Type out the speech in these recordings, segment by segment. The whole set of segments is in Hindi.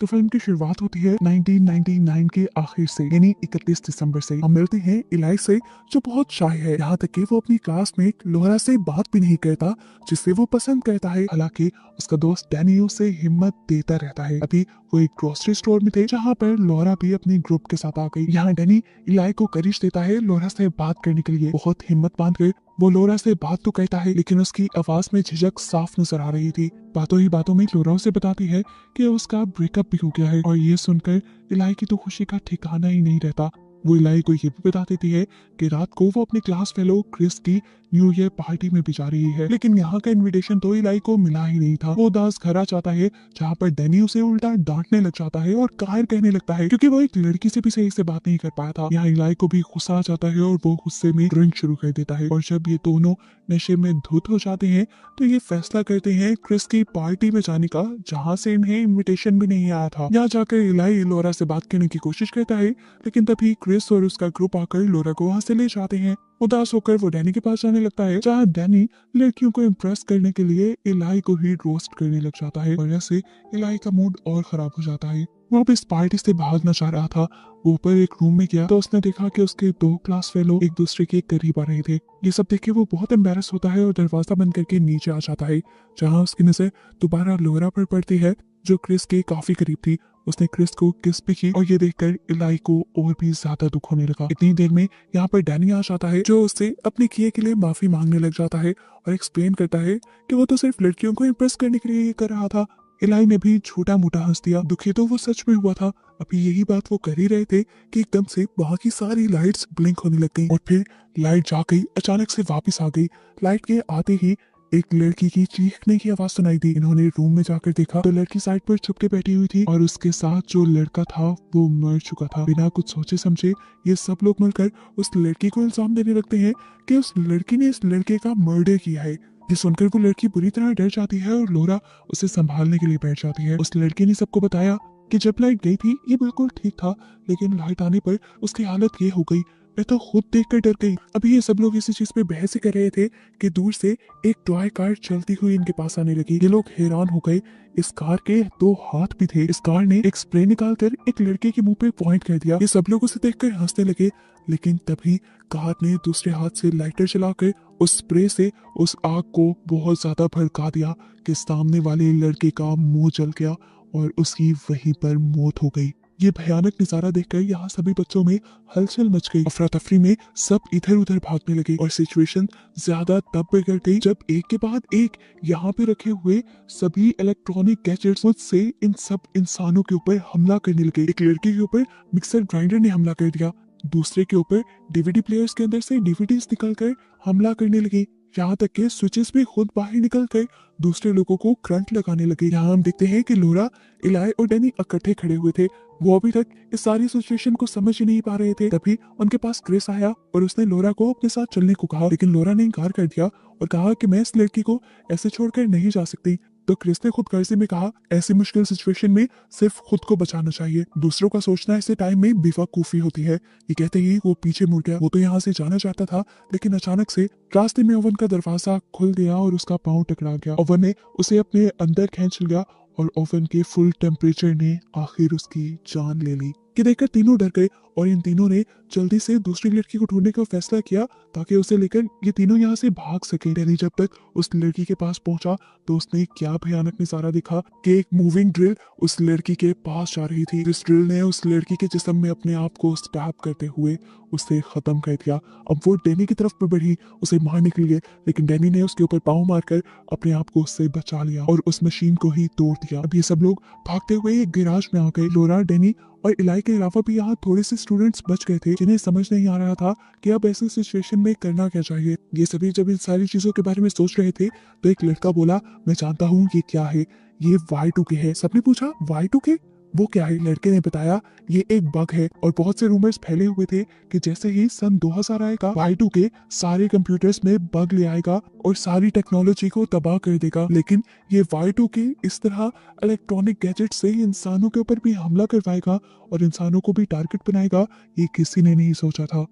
तो फिल्म की शुरुआत होती है 1999 के आखिर से, यानी 31 दिसंबर से। हम मिलते हैं इलाई से, जो बहुत शाय है, यहाँ तक कि वो अपनी क्लासमेट लोरा से बात भी नहीं करता, जिसे वो पसंद करता है। हालांकि उसका दोस्त डैनी उसे हिम्मत देता रहता है। अभी वो एक ग्रोसरी स्टोर में थे, जहाँ पर लोरा भी अपने ग्रुप के साथ आ गई। यहाँ डैनी इलाई को करिश देता है लोरा से बात करने के लिए। बहुत हिम्मत बांध कर वो लोरा से बात तो कहता है, लेकिन उसकी आवाज में झिझक साफ नजर आ रही थी। बातों ही बातों में लोरा उसे बताती है कि उसका ब्रेकअप भी हो गया है, और ये सुनकर इलाई की तो खुशी का ठिकाना ही नहीं रहता। वो इलाई को ये भी बता देती है कि रात को वो अपने क्लास फेलो क्रिस की न्यू ईयर पार्टी में भी जा रही है, लेकिन यहाँ का इनविटेशन तो इलाई को मिला ही नहीं था। वो उदास घर आ जाता है, जहाँ पर डैनी उसे उल्टा डांटने लग जाता है और कायर कहने लगता है, क्योंकि वो एक लड़की से भी सही से बात नहीं कर पाया था। यहाँ इलाई को भी गुस्सा आ जाता है और वो गुस्से में ड्रिंक शुरू कर देता है। और जब ये दोनों नशे में धुत हो जाते हैं, तो ये फैसला करते हैं क्रिस की पार्टी में जाने का, जहाँ से इन्हें इनविटेशन भी नहीं आया था। यहाँ जाकर इलाई लोरा से बात करने की कोशिश करता है, लेकिन तभी क्रिस और उसका ग्रुप आकर लोरा को वहां से ले जाते हैं। उदास होकर वो डैनी के पास जाने लगता है, जहाँ डैनी लड़कियों को इम्प्रेस करने के लिए इलाई को ही रोस्ट करने लग जाता है, और ऐसे इलाई का मूड और खराब हो जाता है। वो अब इस पार्टी से भागना चाह रहा था। वो ऊपर एक रूम में गया तो उसने देखा कि उसके दो क्लास फेलो एक दूसरे के करीब आ रहे थे। ये सब देख के वो बहुत एम्बेरस होता है और दरवाजा बंद करके नीचे आ जाता है, जहाँ उसकी नजर दोबारा लोरा पर पड़ती है, जो क्रिस के काफी करीब थी। उसने क्रिस को किस भी की, और ये देखकर इलाई को और भी ज्यादा दुख होने लगा। इतनी देर में यहाँ पर डैनी आ जाता है, जो उससे अपने किए के लिए माफी मांगने लग जाता है और एक्सप्लेन करता है कि वो तो सिर्फ लड़कियों को इम्प्रेस करने के लिए ये कर रहा था। इलाई ने भी छोटा मोटा हंस दिया। दुखी तो वो सच में हुआ था। अभी यही बात वो कर ही रहे थे कि एकदम से वहां की सारी लाइट्स ब्लिंक होने लग गई, और फिर लाइट जा गई, अचानक से वापस आ गई। लाइट के आते ही एक लड़की की चीखने की आवाज सुनाई दी। इन्होंने रूम में जाकर देखा तो लड़की साइड पर छुप के बैठी हुई थी, और उसके साथ जो लड़का था वो मर चुका था। बिना कुछ सोचे समझे ये सब लोग मिलकर उस लड़की को इल्जाम देने लगते हैं कि उस लड़की ने इस लड़के का मर्डर किया है। ये सुनकर वो लड़की बुरी तरह डर जाती है और लोरा उसे संभालने के लिए बैठ जाती है। उस लड़की ने सबको बताया कि जब लाइट गई थी ये बिल्कुल ठीक था, लेकिन लाइट आने पर उसकी हालत ये हो गई। मैं तो खुद देखकर डर गई। अभी ये सब लोग इसी चीज पे बहस ही कर रहे थे कि दूर से एक टॉय कार चलती हुई इनके पास आने लगी। ये लोग हैरान हो गए। इस कार के दो हाथ भी थे। इस कार ने एक स्प्रे निकालकर एक लड़के के मुंह पे पॉइंट कर दिया। ये सब लोग उसे देखकर हंसने लगे, लेकिन तभी कार ने दूसरे हाथ से लाइटर चलाकर उस स्प्रे से उस आग को बहुत ज्यादा भड़का दिया कि सामने वाले लड़के का मुंह जल गया और उसकी वहीं पर मौत हो गई। ये भयानक नजारा देखकर यहाँ सभी बच्चों में हलचल मच गई। अफरा तफरी में सब इधर उधर भागने लगे, और सिचुएशन ज्यादा तब बिगड़ गई जब एक के बाद एक यहाँ पे रखे हुए सभी इलेक्ट्रॉनिक गैजेट्स खुद से इन सब इंसानों के ऊपर हमला करने लगे। एक लड़के के ऊपर मिक्सर ग्राइंडर ने हमला कर दिया, दूसरे के ऊपर डीवीडी प्लेयर्स के अंदर से डीवीडीज निकलकर हमला करने लगी। यहाँ तक के स्विचेस भी खुद बाहर निकल कर दूसरे लोगों को करंट लगाने लगे। यहाँ हम देखते हैं कि लोरा, इलाई और डैनी इकट्ठे खड़े हुए थे। वो अभी तक इस सारी सिचुएशन को समझ ही नहीं पा रहे थे। तभी उनके पास क्रिस आया और उसने लोरा को अपने साथ चलने को कहा, लेकिन लोरा ने इनकार कर दिया और कहा कि मैं इस लड़की को ऐसे छोड़कर नहीं जा सकती। तो क्रिस ने खुद गर्जे में कहा, ऐसी मुश्किल सिचुएशन में सिर्फ खुद को बचाना चाहिए, दूसरों का सोचना ऐसे टाइम में बेवकूफी होती है। ये कहते ही वो पीछे मुड़ गया। वो तो यहाँ से जाना चाहता था, लेकिन अचानक से रास्ते में ओवन का दरवाजा खुल गया और उसका पाँव टकरा गया। ओवन ने उसे अपने अंदर खींच लिया और ओवन के फुल टेम्परेचर ने आखिर उसकी जान ले ली। कि देखकर तीनों डर गए और इन तीनों ने जल्दी से दूसरी लड़की को ढूंढने का फैसला किया, ताकि उसे लेकर ये तीनों यहाँ से भाग सके। डैनी जब तक उस लड़की के पास पहुंचा तो उसने क्या भयानक नजारा देखा कि एक मूविंग ड्रिल उस लड़की के पास जा रही थी। इस ड्रिल ने उस लड़की के जिस्म में अपने आप को स्टैब करते हुए उसे खत्म कर दिया। अब वो डैनी की तरफ बढ़ी उसे मारने के लिए, लेकिन डैनी ने उसके ऊपर पाँव मारकर अपने आप को उससे बचा लिया और उस मशीन को ही तोड़ दिया। अब ये सब लोग भागते हुए एक गैराज में आ गए। लोरा, डैनी और इलाई के अलावा भी यहाँ थोड़े से स्टूडेंट्स बच गए थे, जिन्हें समझ नहीं आ रहा था कि अब ऐसी सिचुएशन में करना क्या चाहिए। ये सभी जब इन सारी चीजों के बारे में सोच रहे थे तो एक लड़का बोला, मैं जानता हूँ ये क्या है, ये Y2K है। सबने पूछा Y2K वो क्या है? लड़के ने बताया, ये एक बग है और बहुत से रूमर्स फैले हुए थे कि जैसे ही सन 2000 आएगा Y2K सारे कंप्यूटर्स में बग ले आएगा और सारी टेक्नोलॉजी को तबाह कर देगा। लेकिन ये Y2K इस तरह इलेक्ट्रॉनिक गैजेट से इंसानों के ऊपर भी हमला करवाएगा और इंसानों को भी टारगेट बनाएगा, ये किसी ने नहीं सोचा था।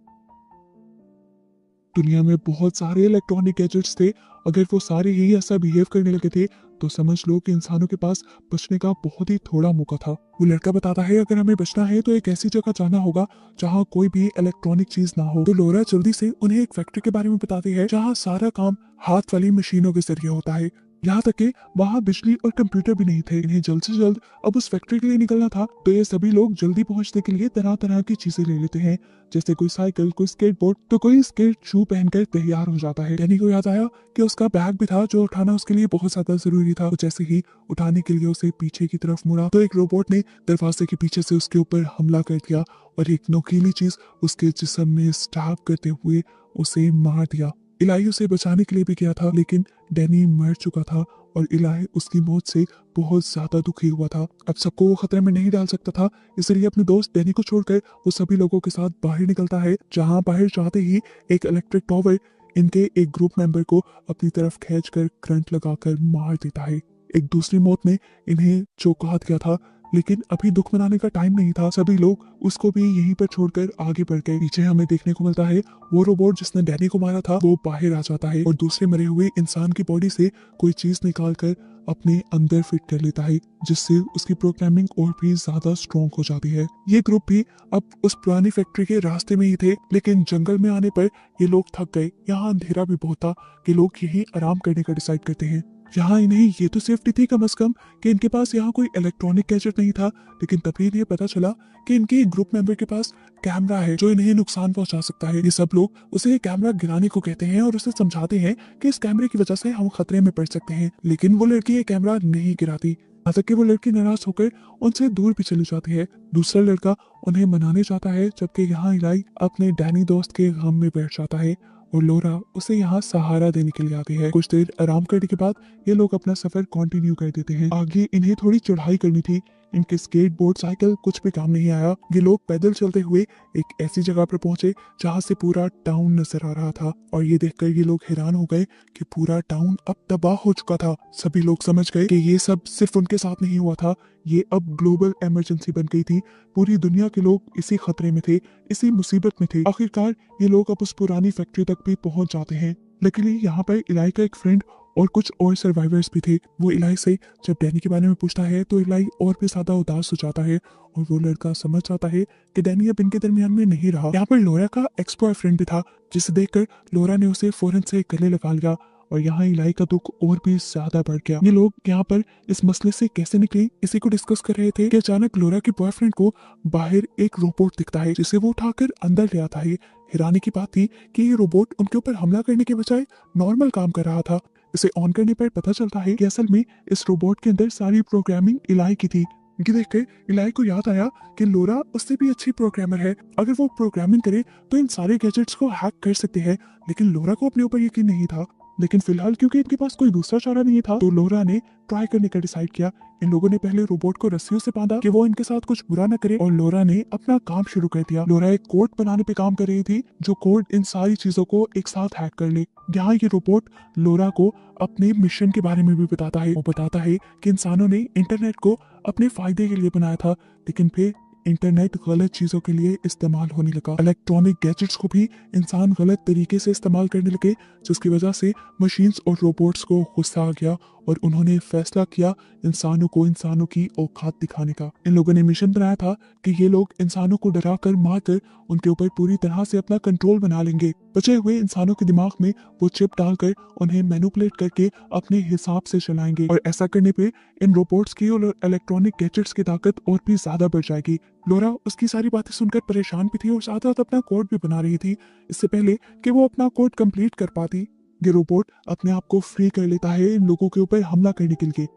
दुनिया में बहुत सारे इलेक्ट्रॉनिक गैजेट्स थे, अगर वो सारे ही ऐसा बिहेव करने लगे थे तो समझ लो कि इंसानों के पास बचने का बहुत ही थोड़ा मौका था। वो लड़का बताता है अगर हमें बचना है तो एक ऐसी जगह जाना होगा जहाँ कोई भी इलेक्ट्रॉनिक चीज ना हो। तो लोरा जल्दी से उन्हें एक फैक्ट्री के बारे में बताती है जहाँ सारा काम हाथ वाली मशीनों के जरिए होता है, यहाँ तक कि वहाँ बिजली और कंप्यूटर भी नहीं थे। इन्हें जल्द से जल्द अब उस फैक्ट्री के लिए निकलना था, तो ये सभी लोग जल्दी पहुंचने के लिए तरह तरह की चीजें ले लेते हैं, जैसे कोई साइकिल, कोई स्केटबोर्ड, तो कोई स्केट शू पहनकर तैयार हो जाता है। डैनी को याद आया कि उसका बैग भी था जो उठाना उसके लिए बहुत ज्यादा जरूरी था। तो जैसे ही उठाने के लिए उसे पीछे की तरफ मुड़ा तो एक रोबोट ने दरवाजे के पीछे से उसके ऊपर हमला कर दिया और एक नोकीली चीज उसके जिस्म में स्टैब करते हुए उसे मार दिया। इलाई उसे बचाने के लिए भी गया था, लेकिन डैनी मर चुका था और इलाई उसकी मौत से बहुत ज्यादा दुखी हुआ था। अब सबको वो खतरे में नहीं डाल सकता था, इसलिए अपने दोस्त डैनी को छोड़कर वो सभी लोगों के साथ बाहर निकलता है, जहां बाहर जाते ही एक इलेक्ट्रिक टॉवर इनके एक ग्रुप मेंबर को अपनी तरफ खींचकर करंट लगाकर मार देता है। एक दूसरी मौत ने इन्हें चौंका दिया था, लेकिन अभी दुख मनाने का टाइम नहीं था। सभी लोग उसको भी यहीं पर छोड़कर आगे बढ़ गए। पीछे हमें देखने को मिलता है वो रोबोट जिसने डैनी को मारा था वो बाहर आ जाता है और दूसरे मरे हुए इंसान की बॉडी से कोई चीज निकाल कर अपने अंदर फिट कर लेता है, जिससे उसकी प्रोग्रामिंग और भी ज्यादा स्ट्रॉन्ग हो जाती है। ये ग्रुप भी अब उस पुरानी फैक्ट्री के रास्ते में ही थे, लेकिन जंगल में आने पर ये लोग थक गए। यहाँ अंधेरा भी बहुत था कि लोग यहीं आराम करने का डिसाइड करते हैं। यहाँ इन्हें ये तो सेफ्टी थी कम से कम कि इनके पास यहाँ कोई इलेक्ट्रॉनिक गैजेट नहीं था, लेकिन तभी इन्हें पता चला कि इनके ग्रुप मेंबर के पास कैमरा है जो इन्हें नुकसान पहुंचा सकता है। ये सब लोग उसे कैमरा गिराने को कहते हैं और उसे समझाते हैं कि इस कैमरे की वजह से हम खतरे में पड़ सकते हैं, लेकिन वो लड़की ये कैमरा नहीं गिराती। यहाँ तक कि वो लड़की नाराज होकर उनसे दूर भी चली जाती है। दूसरा लड़का उन्हें मनाने जाता है, जबकि यहाँ इलाई अपने डैनी दोस्त के गम में बैठ जाता है और लोरा उसे यहाँ सहारा देने के लिए आती है। कुछ देर आराम करने के बाद ये लोग अपना सफर कंटिन्यू कर देते हैं। आगे इन्हें थोड़ी चढ़ाई करनी थी, इनके स्केटबोर्ड, साइकिल कुछ भी काम नहीं आया। ये लोग पैदल चलते हुए एक ऐसी जगह पर पहुंचे जहां से पूरा टाउन नजर आ रहा था और ये देखकर ये लोग हैरान हो गए कि पूरा टाउन अब तबाह हो चुका था। सभी लोग समझ गए कि ये सब सिर्फ उनके साथ नहीं हुआ था, ये अब ग्लोबल इमरजेंसी बन गई थी। पूरी दुनिया के लोग इसी खतरे में थे, इसी मुसीबत में थे। आखिरकार ये लोग अब उस पुरानी फैक्ट्री तक भी पहुंच जाते हैं। लेकिन यहाँ पर इलाई का एक फ्रेंड और कुछ और सर्वाइवर्स भी थे। वो इलाई से जब डैनी के बारे में पूछता है तो इलाई और भी ज्यादा उदास हो जाता है और वो लड़का समझ जाता है कि डैनी अब इनके दरमियान में नहीं रहा। यहाँ पर लोरा का एक्स बॉयफ्रेंड भी था, जिसे देखकर लोरा ने उसे फौरन से गले लगा लिया और यहाँ इलाई का दुख और भी ज्यादा बढ़ गया। ये लोग यहाँ पर इस मसले से कैसे निकले इसी को डिस्कस कर रहे थे कि अचानक लोरा के बॉयफ्रेंड को बाहर एक रोबोट दिखता है, जिसे वो उठाकर अंदर ले आता है। हैरानी की बात थी कि ये रोबोट उनके ऊपर हमला करने के बजाय नॉर्मल काम कर रहा था। इसे ऑन करने पर पता चलता है कि असल में इस रोबोट के अंदर सारी प्रोग्रामिंग इलाई की थी। ये देखकर इलाई को याद आया कि लोरा उससे भी अच्छी प्रोग्रामर है, अगर वो प्रोग्रामिंग करे तो इन सारे गैजेट्स को हैक कर सकते हैं। लेकिन लोरा को अपने ऊपर यकीन नहीं था, लेकिन फिलहाल क्योंकि इनके पास कोई दूसरा चारा नहीं था तो लोरा ने ट्राई करने का डिसाइड किया। इन लोगों ने पहले रोबोट को रस्सियों से बांधा कि वो इनके साथ कुछ बुरा न करे और लोरा ने अपना काम शुरू कर दिया। लोरा एक कोड बनाने पे काम कर रही थी जो कोड इन सारी चीजों को एक साथ हैक कर ले। यहाँ ये रोबोट लोरा को अपने मिशन के बारे में भी बताता है। वो बताता है कि इंसानों ने इंटरनेट को अपने फायदे के लिए बनाया था, लेकिन फिर इंटरनेट गलत चीजों के लिए इस्तेमाल होने लगा। इलेक्ट्रॉनिक गैजेट्स को भी इंसान गलत तरीके से इस्तेमाल करने लगे, जिसकी वजह से मशीन्स और रोबोट्स को गुस्सा आ गया और उन्होंने फैसला किया इंसानों को इंसानों की औकात दिखाने का। इन लोगों ने मिशन बनाया था कि ये लोग इंसानों को डरा कर मार कर उनके ऊपर पूरी तरह से अपना कंट्रोल बना लेंगे। बचे हुए इंसानों के दिमाग में वो चिप डालकर उन्हें मैनिपुलेट करके अपने हिसाब से चलाएंगे और ऐसा करने पे इन रोबोट्स की और इलेक्ट्रॉनिक गैजेट्स की ताकत और भी ज्यादा बढ़ जाएगी। लोरा उसकी सारी बातें सुनकर परेशान भी थी और साथ साथ अपना कोड भी बना रही थी, इससे पहले कि वो अपना कोड कंप्लीट कर पाती। ये रोबोट अपने आप को फ्री कर लेता है इन लोगों के ऊपर हमला करने के लिए।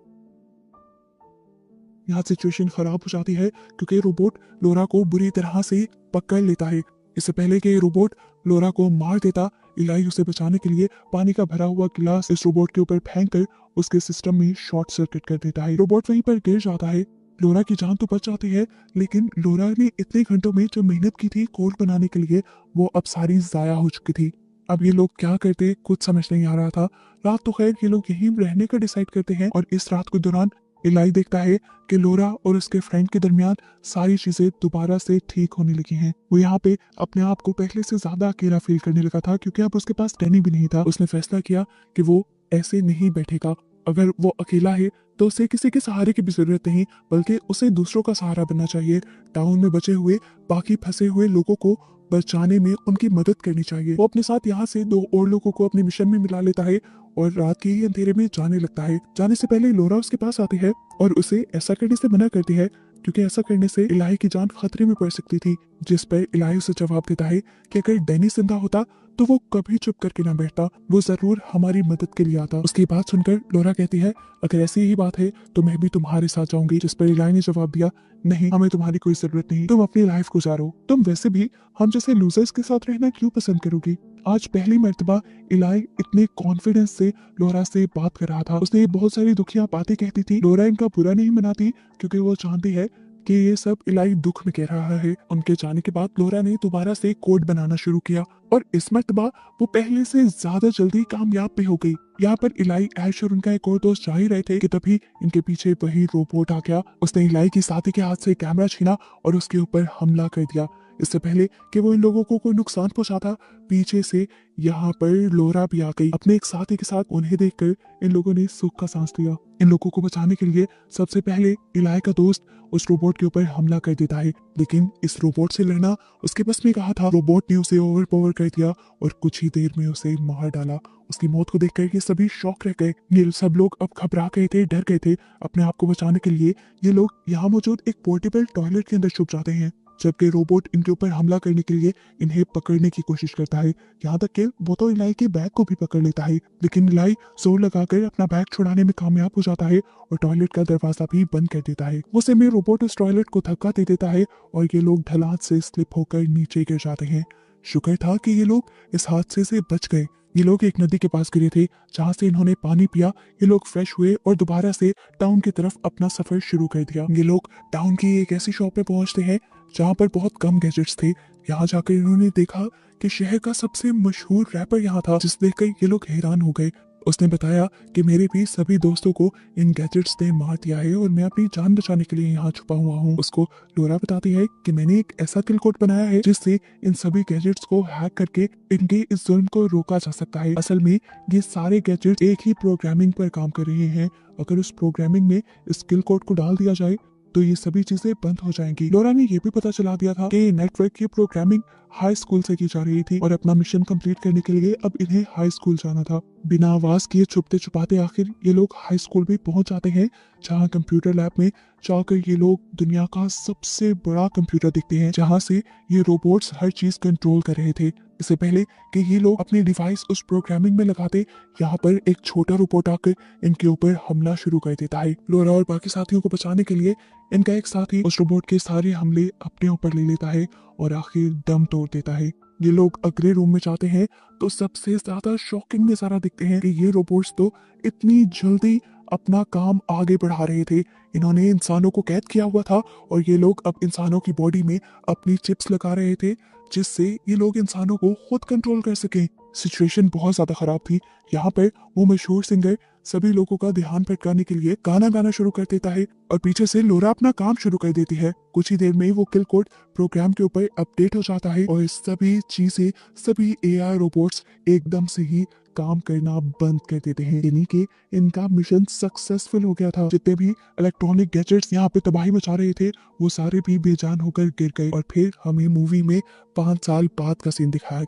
यहाँ सिचुएशन खराब हो जाती है क्योंकि रोबोट लोरा को बुरी तरह से पकड़ लेता है। इससे पहले कि रोबोट लोरा को मार देता, इलाई उसे बचाने के लिए पानी का भरा हुआ गिलास इस रोबोट के ऊपर फेंक कर उसके सिस्टम में शॉर्ट सर्किट कर देता है। रोबोट वहीं पर गिर जाता है। लोरा की जान तो बच जाती है, लेकिन लोरा ने इतने घंटों में जो मेहनत की थी कोड बनाने के लिए वो अब सारी जाया हो चुकी थी। अब ये लोग क्या करते कुछ समझ नहीं आ रहा था। रात तो खैर ये लोग यहीं रहने का डिसाइड करते हैं और इस रात के दौरान इलाई देखता है कि लोरा और उसके फ्रेंड के दरमियान सारी चीजें दोबारा से ठीक होने लगी हैं। वो यहाँ पे अपने आप को पहले से ज्यादा अकेला फील करने लगा था, क्योंकि अब उसके पास डैनी भी नहीं था। उसने फैसला किया कि वो ऐसे नहीं बैठेगा। अगर वो अकेला है तो उसे किसी के सहारे की भी जरूरत नहीं, बल्कि उसे दूसरों का सहारा बनना चाहिए। टाउन में बचे हुए बाकी फंसे हुए लोगों को बचाने में उनकी मदद करनी चाहिए। वो अपने साथ यहाँ से 2 और लोगों को अपने मिशन में मिला लेता है और रात के ही अंधेरे में जाने लगता है। जाने से पहले लोरा उसके पास आती है और उसे ऐसा करने से मना करती है, क्योंकि ऐसा करने से इलाही की जान खतरे में पड़ सकती थी। जिस पर इलाही उसे जवाब देता है कि अगर डैनी जिंदा होता तो वो कभी चुप करके ना बैठता, वो जरूर हमारी मदद के लिए आता। उसकी बात सुनकर लोरा कहती है, अगर ऐसी ही बात है तो मैं भी तुम्हारे साथ जाऊंगी। जिस पर इलाही ने जवाब दिया, नहीं, हमें तुम्हारी कोई जरूरत नहीं, तुम अपनी लाइफ गुजारो। तुम वैसे भी हम जैसे लूजर्स के साथ रहना क्यों पसंद करोगी। आज पहली मर्तबा इलाई इतने कॉन्फिडेंस से लोरा से बात कर रहा था। उसने बहुत सारी दुखिया बातें कहती थी। लोरा इनका बुरा नहीं मनाती, क्योंकि वो जानती है कि ये सब इलाई दुख में कह रहा है। उनके जाने के बाद लोरा ने दोबारा से कोड बनाना शुरू किया और इस मर्तबा वो पहले से ज्यादा जल्दी कामयाब भी हो गई। यहाँ पर इलाई, ऐश और उनका एक और दोस्त जा ही रहे थे कि तभी इनके पीछे वही रोबोट आ गया। उसने इलाई की साथी के हाथ से कैमरा छीना और उसके ऊपर हमला कर दिया। इससे पहले कि वो इन लोगों को कोई नुकसान पहुंचाता, पीछे से यहाँ पर लोरा भी आ गई। अपने एक साथी के साथ उन्हें देखकर इन लोगों ने सुख का सांस लिया। इन लोगों को बचाने के लिए सबसे पहले इलाई का दोस्त उस रोबोट के ऊपर हमला कर देता है, लेकिन इस रोबोट से लड़ना उसके बस में कहा था। रोबोट ने उसे ओवरपावर कर दिया और कुछ ही देर में उसे मार डाला। उसकी मौत को देखकर ये सभी शॉक रह गए। ये सब लोग अब घबरा गए थे, डर गए थे। अपने आप को बचाने के लिए ये लोग यहाँ मौजूद एक पोर्टेबल टॉयलेट के अंदर छुप जाते हैं, जबकि रोबोट इनके ऊपर हमला करने के लिए इन्हें पकड़ने की कोशिश करता है। यहाँ तक कि वो तो इलाई के बैग को भी पकड़ लेता है, लेकिन इलाई जोर लगाकर अपना बैग छुड़ाने में कामयाब हो जाता है और टॉयलेट का दरवाजा भी बंद कर देता है। उस में रोबोट उस टॉयलेट को धक्का दे देता है और ये लोग ढलान से स्लिप होकर नीचे गिर जाते हैं। शुक्र था कि ये लोग इस हादसे से बच गए। ये लोग एक नदी के पास गिरे थे, जहाँ से इन्होंने पानी पिया। ये लोग फ्रेश हुए और दोबारा से टाउन की तरफ अपना सफर शुरू कर दिया। ये लोग टाउन की एक ऐसी शॉप पे पहुंचते हैं जहाँ पर बहुत कम गैजेट्स थे। यहाँ जाकर इन्होंने देखा कि शहर का सबसे मशहूर रैपर यहाँ था, जिस देखकर ये लोग हैरान हो गए। उसने बताया कि मेरे भी सभी दोस्तों को इन गैजेट्स ने मार दिया है और मैं अपनी जान बचाने के लिए यहाँ छुपा हुआ हूँ। उसको लोरा बताती है कि मैंने एक ऐसा किल कोड बनाया है जिससे इन सभी गैजेट्स को हैक करके इनके इस जुल्म को रोका जा सकता है। असल में ये सारे गैजेट्स एक ही प्रोग्रामिंग पर काम कर रहे हैं। अगर उस प्रोग्रामिंग में इस किल कोड को डाल दिया जाए तो ये सभी चीजें बंद हो जाएंगी। लोरा ने ये भी पता चला दिया था कि नेटवर्क की प्रोग्रामिंग हाई स्कूल से की जा रही थी और अपना मिशन कंप्लीट करने के लिए अब इन्हें हाई स्कूल जाना था। बिना आवाज किए छुपते छुपाते आखिर ये लोग हाई स्कूल भी पहुंच जाते हैं, जहां कंप्यूटर लैब में जाकर ये लोग दुनिया का सबसे बड़ा कंप्यूटर देखते हैं, जहां से ये रोबोट्स हर चीज कंट्रोल कर रहे थे। इससे पहले कि ये लोग अपने डिवाइस उस प्रोग्रामिंग में लगाते, यहाँ पर एक छोटा रोबोट आकर इनके ऊपर हमला शुरू कर देता है। लोरा और बाकी साथियों को बचाने के लिए इनका एक साथी उस रोबोट के सारे हमले अपने ऊपर ले लेता है और आखिर दम तोड़ देता है। ये लोग अगले रूम में जाते हैं तो सबसे ज्यादा शॉकिंग नजारा दिखते हैं कि ये रोबोट्स तो इतनी जल्दी अपना काम आगे बढ़ा रहे थे। इन्होंने इंसानों को कैद किया हुआ था और ये लोग अब इंसानों की बॉडी में अपनी चिप्स लगा रहे थे, जिससे ये लोग इंसानों को खुद कंट्रोल कर सके। सिचुएशन बहुत ज्यादा खराब थी। यहाँ पर वो मशहूर सिंगर सभी लोगों का ध्यान भटकाने के लिए गाना गाना शुरू कर देता है और पीछे से लोरा अपना काम शुरू कर देती है। कुछ ही देर में वो किल कोड प्रोग्राम के ऊपर अपडेट हो जाता है और सभी चीजें, सभी एआई रोबोट्स एकदम से ही काम करना बंद कर देते हैं। यानी कि इनका मिशन सक्सेसफुल हो गया था। जितने भी इलेक्ट्रॉनिक गैजेट्स यहाँ पे तबाही मचा रहे थे वो सारे भी बेजान होकर गिर गए और फिर हमें मूवी में 5 साल बाद का सीन दिखाया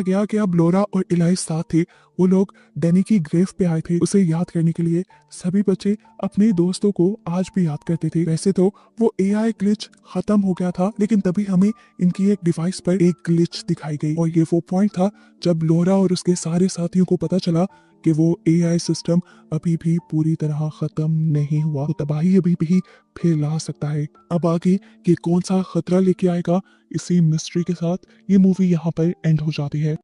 गया कि अब लोरा और इलाई साथ थे। वो लोग डैनी की ग्रेव पे आए थे उसे याद करने के लिए। सभी बच्चे अपने दोस्तों को आज भी याद करते थे। वैसे तो वो एआई ग्लिच खत्म हो गया था, लेकिन तभी हमें इनकी एक डिवाइस पर एक ग्लिच दिखाई गई और ये वो पॉइंट था जब लोरा और उसके सारे साथियों को पता चला कि वो एआई सिस्टम अभी भी पूरी तरह खत्म नहीं हुआ, तो तबाही अभी भी फैला सकता है। अब आगे ये कौन सा खतरा लेके आएगा, इसी मिस्ट्री के साथ ये मूवी यहाँ पर एंड हो जाती है।